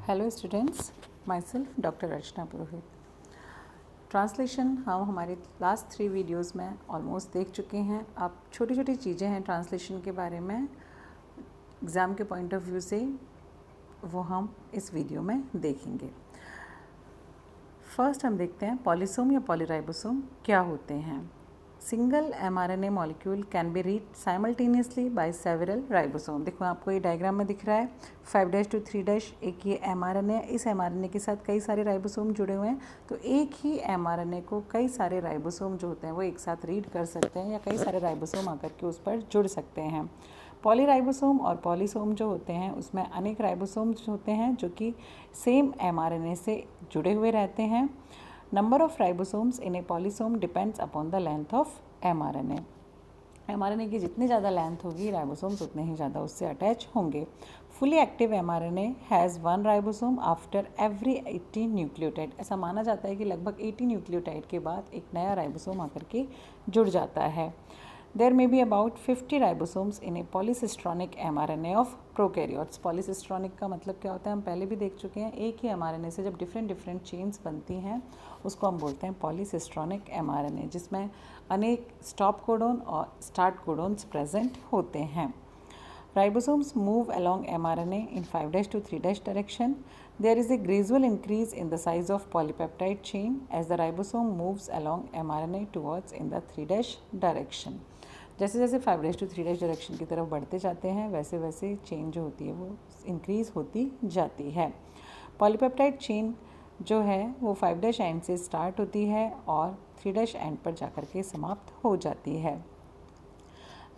Hello students, my self doctor Archana Purohit. Translation हम हमारे last 3 videos में almost देख चुके हैं। अब छोटी छोटी चीज़ें हैं ट्रांसलेशन के बारे में एग्ज़ाम के पॉइंट ऑफ व्यू से, वो हम इस वीडियो में देखेंगे। फर्स्ट हम देखते हैं पॉलीसोम या पॉलीराइबोसोम क्या होते हैं। Single mRNA molecule can be read simultaneously by several ribosome. देखो आपको ये डायग्राम में दिख रहा है 5' to 3', एक ये mRNA है, इस mRNA के साथ कई सारे राइबोसोम जुड़े हुए हैं। तो एक ही mRNA को कई सारे राइबोसोम जो होते हैं वो एक साथ रीड कर सकते हैं या कई सारे राइबोसोम आकर के उस पर जुड़ सकते हैं। पॉलीराइबोसोम और पॉलीसोम जो होते हैं उसमें अनेक राइबोसोम्स होते हैं जो कि सेम mRNA से जुड़े हुए रहते हैं। Number of ribosomes in A polysome depends upon the length of mRNA। mRNA की जितनी ज़्यादा लेंथ होगी राइबोसोम्स उतने ही ज़्यादा उससे अटैच होंगे। Fully active mRNA has 1 ribosome after every 80 nucleotide. ऐसा माना जाता है कि लगभग 80 न्यूक्लियोटाइड के बाद एक नया राइबोसोम आकर के जुड़ जाता है। There may be about 50 ribosomes in a polycistronic mRNA of prokaryotes। Polycistronic का मतलब क्या होता है हम पहले भी देख चुके हैं। एक ही mRNA से जब डिफरेंट चेन्स बनती हैं उसको हम बोलते हैं पॉलीसिस्ट्रॉनिक mRNA, जिसमें अनेक स्टॉप कोडोन और स्टार्ट कोडोन्स प्रेजेंट होते हैं। Ribosomes move along mRNA in 5' to 3' direction. There is a gradual increase in the size of polypeptide chain as the ribosome moves along mRNA towards in the 3' direction. जैसे जैसे 5' to 3' direction की तरफ बढ़ते जाते हैं वैसे वैसे चेन जो होती है वो इंक्रीज़ होती जाती है। पॉलीपेप्टाइड चेन जो है वो 5' एंड से स्टार्ट होती है और 3' एंड पर जाकर के समाप्त हो जाती है।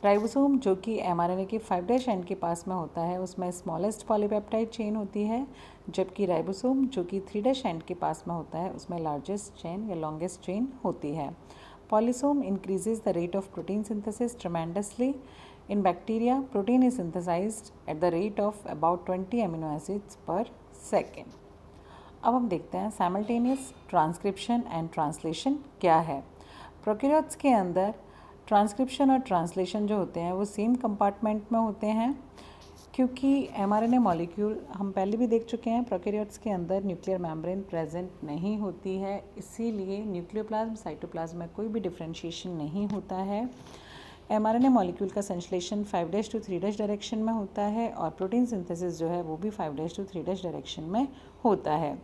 राइबोसोम जो कि mRNA के 5' एंड के पास में होता है उसमें स्मॉलेस्ट पॉलीपेप्टाइड चेन होती है, जबकि राइबोसोम जो कि 3' एंड के पास में होता है उसमें लार्जेस्ट चेन या लॉन्गेस्ट चेन होती है। Polysome increases the rate of protein synthesis tremendously. In bacteria, protein is synthesized at the rate of about 20 amino acids per second. अब हम देखते हैं साइमल्टेनियस ट्रांसक्रिप्शन एंड ट्रांसलेशन क्या है। प्रोकैरियोट्स के अंदर ट्रांसक्रिप्शन और ट्रांसलेशन जो होते हैं वो सेम कंपार्टमेंट में होते हैं, क्योंकि mRNA मॉलिक्यूल हम पहले भी देख चुके हैं प्रोकैरियोट्स के अंदर न्यूक्लियर मेम्ब्रेन प्रेजेंट नहीं होती है, इसीलिए न्यूक्लियोप्लाज्म साइटोप्लाज्म में कोई भी डिफ्रेंशिएशन नहीं होता है। mRNA मॉलिक्यूल का संश्लेषण 5' to 3' डायरेक्शन में होता है और प्रोटीन सिंथेसिस जो है वो भी 5' to 3' डायरेक्शन में होता है।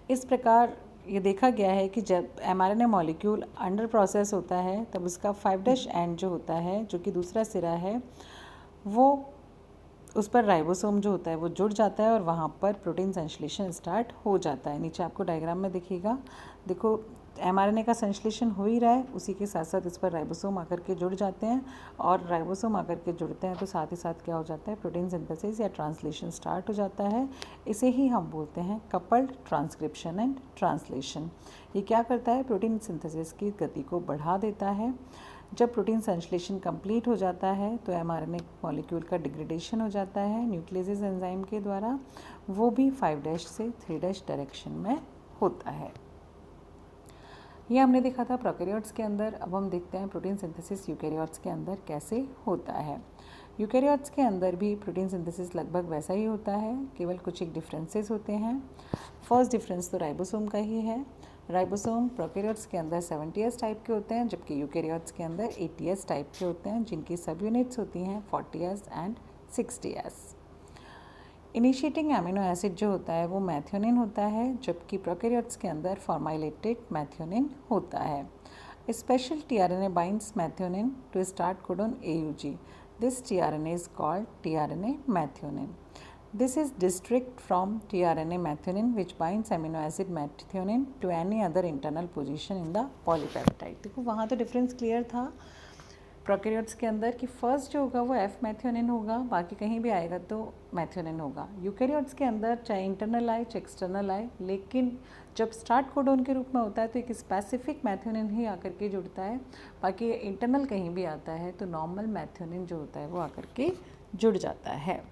इस प्रकार ये देखा गया है कि जब mRNA मॉलिक्यूल अंडर प्रोसेस होता है तब उसका 5' एंड जो होता है जो कि दूसरा सिरा है वो उस पर राइबोसोम जो होता है वो जुड़ जाता है और वहाँ पर प्रोटीन संश्लेषण स्टार्ट हो जाता है। नीचे आपको डायग्राम में दिखेगा, देखो mRNA का संश्लेषण हो ही रहा है, उसी के साथ साथ इस पर राइबोसोम आकर के जुड़ जाते हैं और राइबोसोम आकर के जुड़ते हैं तो साथ ही साथ क्या हो जाता है, प्रोटीन सिंथेसिस या ट्रांसलेशन स्टार्ट हो जाता है। इसे ही हम बोलते हैं कपल्ड ट्रांसक्रिप्शन एंड ट्रांसलेशन। ये क्या करता है, प्रोटीन सिंथेसिस की गति को बढ़ा देता है। जब प्रोटीन संश्लेषण कंप्लीट हो जाता है तो mRNA मॉलिक्यूल का डिग्रेडेशन हो जाता है न्यूक्लियेज एंजाइम के द्वारा, वो भी 5' से 3' डायरेक्शन में होता है। ये हमने देखा था प्रोकैरियोट्स के अंदर। अब हम देखते हैं प्रोटीन सिंथेसिस यूकैरियोट्स के अंदर कैसे होता है। यूकैरियोट्स के अंदर भी प्रोटीन सिंथेसिस लगभग वैसा ही होता है, केवल कुछ एक डिफरेंसेस होते हैं। फर्स्ट डिफरेंस तो राइबोसोम का ही है। राइबोसोम प्रोकैरियोट्स के अंदर 70S टाइप के होते हैं, जबकि यूकैरियोट्स के अंदर 80S टाइप के होते हैं, जिनकी सब यूनिट्स होती हैं 40S and 60S। Initiating amino acid जो होता है वो मैथियोनिन होता है, जबकि प्रोकैरियोट्स के अंदर फॉर्माइलेटेड मैथियोनिन होता है। Special tRNA binds methionine to start codon AUG. This tRNA is called tRNA methionine. This is distinct from tRNA methionine which binds amino acid methionine to any other internal position in the polypeptide. देखो वहाँ तो difference clear था prokaryotes के अंदर कि first जो होगा वो F मैथियोनिन होगा, बाकी कहीं भी आएगा तो मैथियोनिन होगा। यूकैरियोट्स के अंदर चाहे इंटरनल आए चाहे एक्सटर्नल आए, लेकिन जब स्टार्ट कोडोन के रूप में होता है तो एक स्पेसिफिक मैथियोनिन ही आकर के जुड़ता है, बाकी इंटरनल कहीं भी आता है तो नॉर्मल मैथियोनिन जो होता है वो आकर के जुड़ जाता है।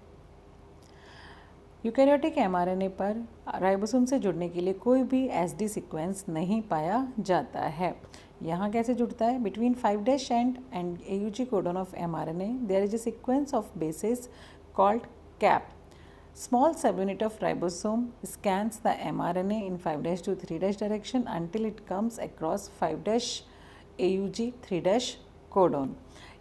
यूकैरियोटिक mRNA पर राइबोसोम से जुड़ने के लिए कोई भी SD सीक्वेंस नहीं पाया जाता है। यहाँ कैसे जुड़ता है, between 5' and AUG codon of mRNA there is a sequence of bases called cap. Small subunit of ribosome scans the mRNA in 5' to 3' direction until it comes across 5' AUG 3' codon.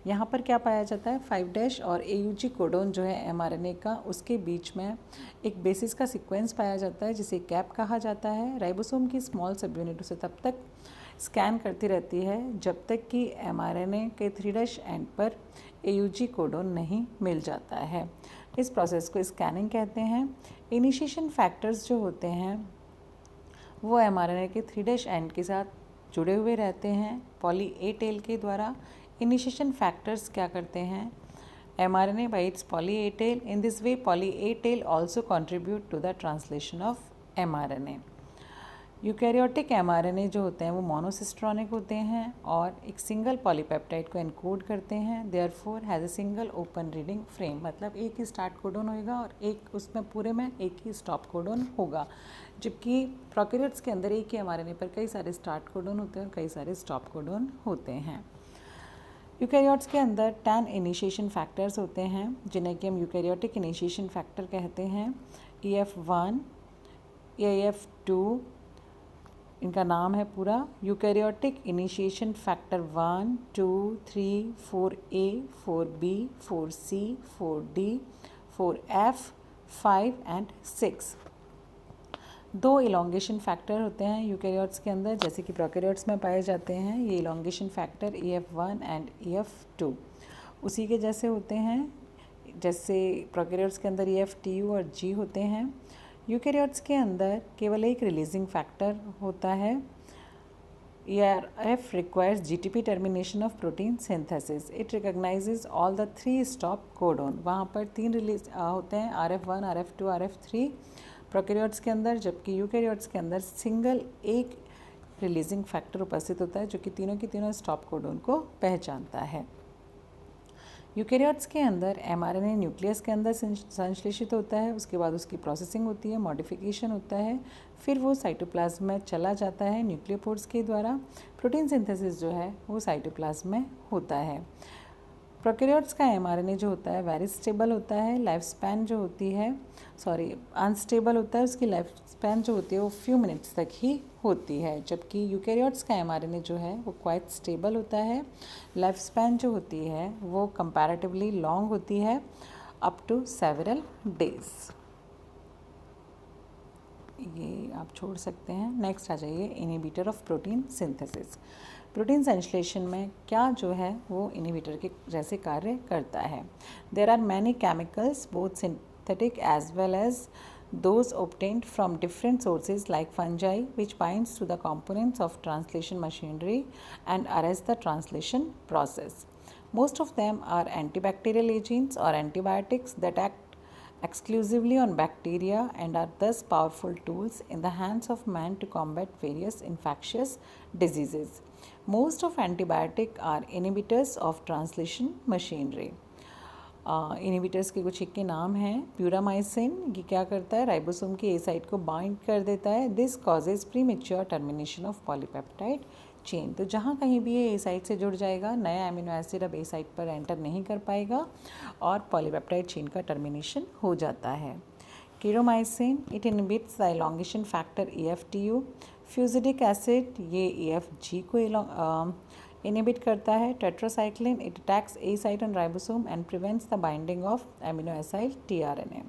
यहाँ पर क्या पाया जाता है, 5' और AUG कोडोन जो है mRNA का, उसके बीच में एक बेसिस का सीक्वेंस पाया जाता है जिसे कैप कहा जाता है। राइबोसोम की स्मॉल सब यूनिट उसे तब तक स्कैन करती रहती है जब तक कि mRNA के 3' एंड पर AUG कोडोन नहीं मिल जाता है। इस प्रोसेस को स्कैनिंग कहते हैं। इनिशिएशन फैक्टर्स जो होते हैं वो mRNA के 3' एंड के साथ जुड़े हुए रहते हैं पॉली ए टेल के द्वारा। इनिशिएशन फैक्टर्स क्या करते हैं, mRNA by its poly A tail. In this way, poly A tail also contribute to the translation of mRNA. Eukaryotic mRNA जो होते हैं वो मोनोसिस्ट्रॉनिक होते हैं और एक सिंगल पॉलीपेप्टाइड को एनकोड करते हैं। Therefore has a single open reading frame, मतलब एक ही स्टार्ट कोडोन होगा और एक उसमें पूरे में एक ही स्टॉप कोडोन होगा। जबकि प्रोकैरियोट्स के अंदर एक ही mRNA पर कई सारे स्टार्ट कोडोन होते हैं और कई सारे स्टॉप कोडोन होते हैं। यूकैरियोट्स के अंदर 10 इनिशिएशन फैक्टर्स होते हैं जिन्हें कि हम यूकैरियोटिक इनिशिएशन फैक्टर कहते हैं। EF1, EF2, इनका नाम है पूरा eukaryotic initiation factor 1, 2, 3, 4A, 4B, 4C, 4D, 4F, 5 and 6। 2 elongation factor होते हैं यूकैरियोट्स के अंदर जैसे कि प्रोकैरियोट्स में पाए जाते हैं। ये elongation factor EF1 and EF2 उसी के जैसे होते हैं जैसे प्रोकैरियोट्स के अंदर EF, TU और G होते हैं। यूकैरियोट्स के अंदर केवल एक रिलीजिंग फैक्टर होता है। ERF requires GTP termination of protein synthesis. It recognizes all the 3 stop codon. वहाँ पर 3 रिलीज होते हैं, RF1, RF2, RF3 प्रोकैरियोट्स के अंदर, जबकि यूकैरियोट्स के अंदर सिंगल एक रिलीजिंग फैक्टर उपस्थित होता है जो कि तीनों की तीनों स्टॉप कोडोन को पहचानता है। यूकैरियोट्स के अंदर mRNA न्यूक्लियस के अंदर संश्लेषित होता है, उसके बाद उसकी प्रोसेसिंग होती है, मॉडिफिकेशन होता है, फिर वो साइटोप्लाज्म में चला जाता है न्यूक्लियोपोर्स के द्वारा। प्रोटीन सिंथेसिस जो है वो साइटोप्लाज्म में होता है। प्रोकैरियोट्स का mRNA जो होता है वेरी स्टेबल होता है, लाइफ स्पैन जो होती है अनस्टेबल होता है, उसकी लाइफ स्पैन जो होती है वो फ्यू मिनट्स तक ही होती है। जबकि यूकैरियोट्स का mRNA जो है वो क्वाइट स्टेबल होता है, लाइफ स्पैन जो होती है वो कंपैरेटिवली लॉन्ग होती है अप टू सेवरल डेज। ये आप छोड़ सकते हैं। नेक्स्ट आ जाइए inhibitor of protein synthesis. Protein संश्लेषण में क्या जो है वो इनहिबिटर के जैसे कार्य करता है। There are many chemicals both synthetic as well as those obtained from different sources like fungi which binds to the components of translation machinery and arrest the translation process. Most of them are antibacterial agents or antibiotics that act exclusively on bacteria and are thus powerful tools in the hands of man to combat various infectious diseases. Most of antibiotics are inhibitors of translation machinery. Inhibitors के कुछ एक के नाम हैं। प्यूरामाइसिन, ये क्या करता है, राइबोसोम की ए साइट को बाइंड कर देता है। This causes premature termination of polypeptide chain. तो जहाँ कहीं भी ये ए साइट से जुड़ जाएगा, नया एमिनो एसिड अब ए साइट पर एंटर नहीं कर पाएगा और पॉलीपेप्टाइड चेन का टर्मिनेशन हो जाता है। Kirromycin, it inhibits the elongation factor EF-TU। Fusidic acid, ये EF-G को इनहिबिट करता है। Tetracycline, it attacks A site on ribosome and prevents the binding of amino acid tRNA।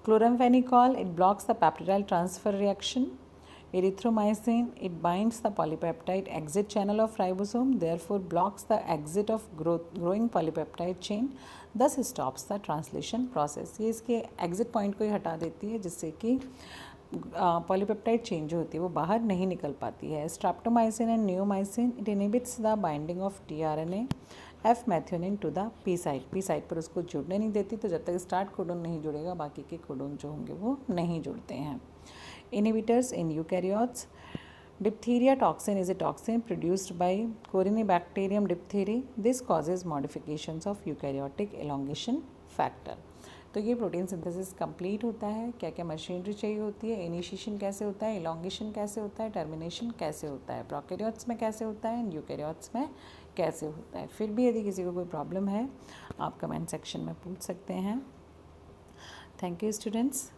Chloramphenicol, it blocks the peptidyl transfer reaction. Erythromycin, it binds the polypeptide exit channel of ribosome, therefore blocks the exit of growing polypeptide chain, thus stops the translation process. ये इसके exit point को ही हटा देती है जिससे कि polypeptide chain जो होती है वो बाहर नहीं निकल पाती है। Streptomycin and neomycin, it inhibits the binding of tRNA F methionine to the P site पर उसको जुड़ने नहीं देती, तो जब तक स्टार्ट कोडोन नहीं जुड़ेगा बाकी के कोडोन जो होंगे वो नहीं जुड़ते हैं। Inhibitors in eukaryotes, diphtheria toxin is a toxin produced by Corynebacterium diphtheria. This causes modifications of eukaryotic elongation factor. तो ये प्रोटीन सिंथेसिस कंप्लीट होता है। क्या क्या मशीनरी चाहिए होती है, इनिशिएशन कैसे होता है, इलॉन्गेशन कैसे होता है, टर्मिनेशन कैसे होता है, प्रोकैरियोट्स में कैसे होता है, यूकैरियोट्स में कैसे होता है। फिर भी यदि किसी को कोई प्रॉब्लम है आप कमेंट सेक्शन में पूछ सकते हैं। Thank you students.